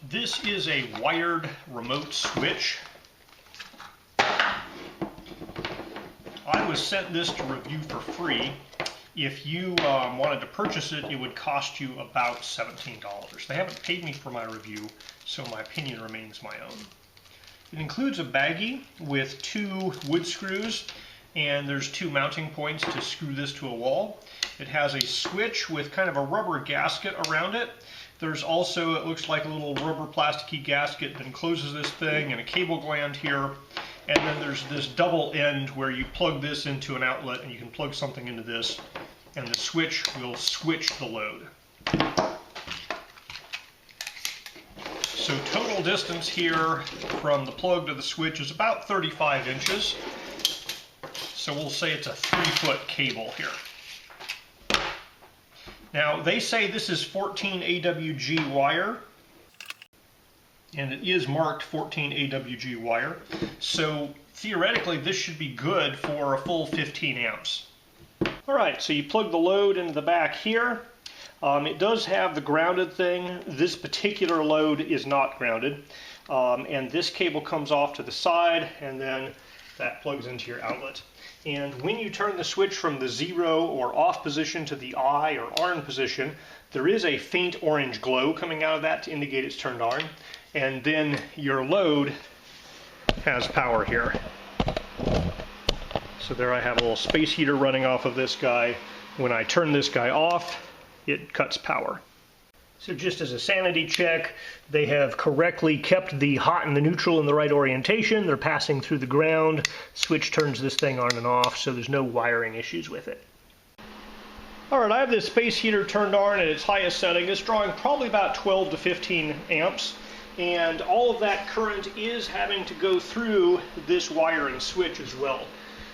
This is a wired remote switch. I was sent this to review for free. If you wanted to purchase it, it would cost you about $17. They haven't paid me for my review, so my opinion remains my own. It includes a baggie with 2 wood screws, and there's 2 mounting points to screw this to a wall. It has a switch with kind of a rubber gasket around it. There's also, it looks like a little rubber plasticky gasket that encloses this thing, and a cable gland here. And then there's this double end where you plug this into an outlet and you can plug something into this, and the switch will switch the load. So total distance here from the plug to the switch is about 35 inches. So we'll say it's a 3-foot cable here. Now they say this is 14 AWG wire, and it is marked 14 AWG wire. So theoretically this should be good for a full 15 amps. Alright, so you plug the load into the back here. It does have the grounded thing. This particular load is not grounded. And this cable comes off to the side, and then that plugs into your outlet. And when you turn the switch from the 0 or off position to the I or on position, there is a faint orange glow coming out of that to indicate it's turned on. And then your load has power here. So there I have a little space heater running off of this guy. When I turn this guy off, it cuts power. So just as a sanity check, they have correctly kept the hot and the neutral in the right orientation. They're passing through the ground. Switch turns this thing on and off, so there's no wiring issues with it. Alright, I have this space heater turned on at its highest setting. It's drawing probably about 12 to 15 amps. And all of that current is having to go through this wiring switch as well.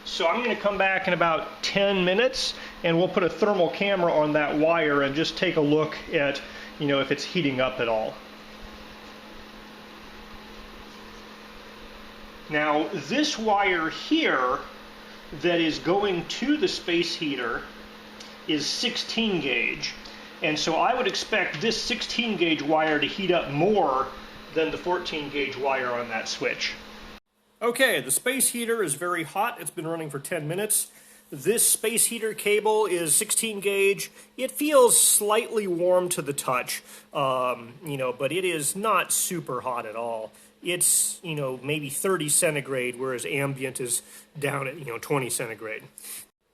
So I'm going to come back in about 10 minutes, and we'll put a thermal camera on that wire and just take a look at, if it's heating up at all. Now, this wire here that is going to the space heater is 16 gauge. And so I would expect this 16 gauge wire to heat up more than the 14 gauge wire on that switch. Okay, the space heater is very hot. It's been running for 10 minutes. This space heater cable is 16 gauge. It feels slightly warm to the touch, but it is not super hot at all. It's, maybe 30 centigrade, whereas ambient is down at, 20 centigrade.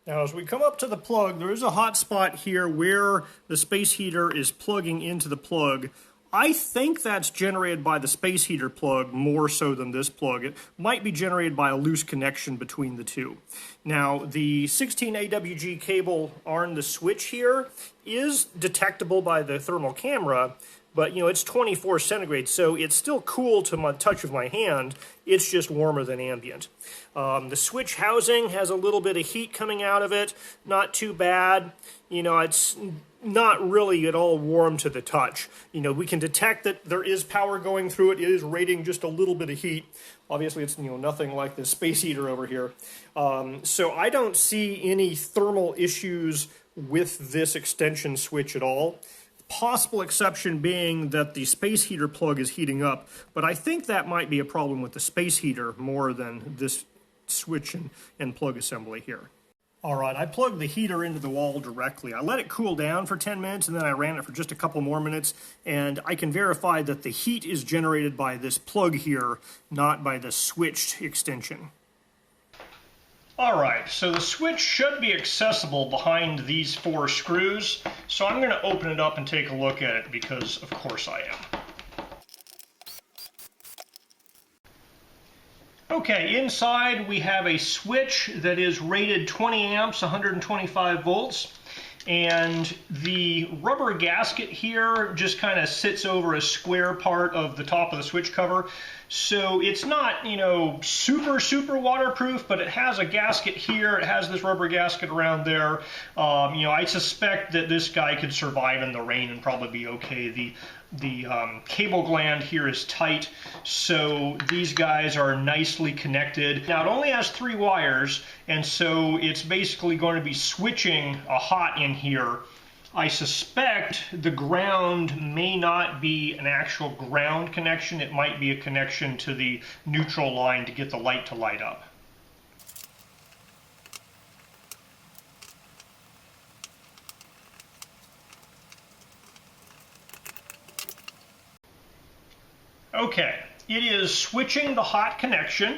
Now, as we come up to the plug, there is a hot spot here where the space heater is plugging into the plug. I think that's generated by the space heater plug more so than this plug. It might be generated by a loose connection between the two. Now, the 16 AWG cable on the switch here is detectable by the thermal camera, but it's 24 centigrade, so it's still cool to the touch of my hand. It's just warmer than ambient. The switch housing has a little bit of heat coming out of it. Not too bad. It's not really at all warm to the touch. We can detect that there is power going through it. It is radiating just a little bit of heat. Obviously, it's nothing like the space heater over here. So I don't see any thermal issues with this extension switch at all. Possible exception being that the space heater plug is heating up, but I think that might be a problem with the space heater more than this switch and plug assembly here. Alright, I plugged the heater into the wall directly. I let it cool down for 10 minutes and then I ran it for just a couple more minutes, and I can verify that the heat is generated by this plug here, not by the switched extension. Alright, so the switch should be accessible behind these 4 screws, so I'm going to open it up and take a look at it because of course I am. Okay, inside we have a switch that is rated 20 amps, 125 volts, and the rubber gasket here just kind of sits over a square part of the top of the switch cover. So it's not, super waterproof, but it has a gasket here. It has this rubber gasket around there. I suspect that this guy could survive in the rain and probably be okay. The cable gland here is tight, so these guys are nicely connected. Now, it only has 3 wires, and so it's basically going to be switching a hot in here I suspect the ground may not be an actual ground connection. It might be a connection to the neutral line to get the light to light up. Okay, it is switching the hot connection.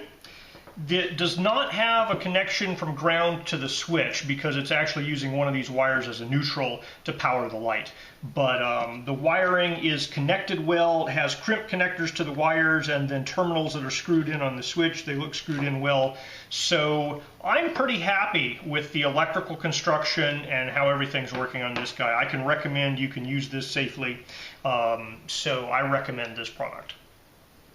That does not have a connection from ground to the switch because it's actually using one of these wires as a neutral to power the light. But the wiring is connected well. It has crimp connectors to the wires and then terminals that are screwed in on the switch. They look screwed in well. So I'm pretty happy with the electrical construction and how everything's working on this guy. I can recommend you can use this safely. So I recommend this product.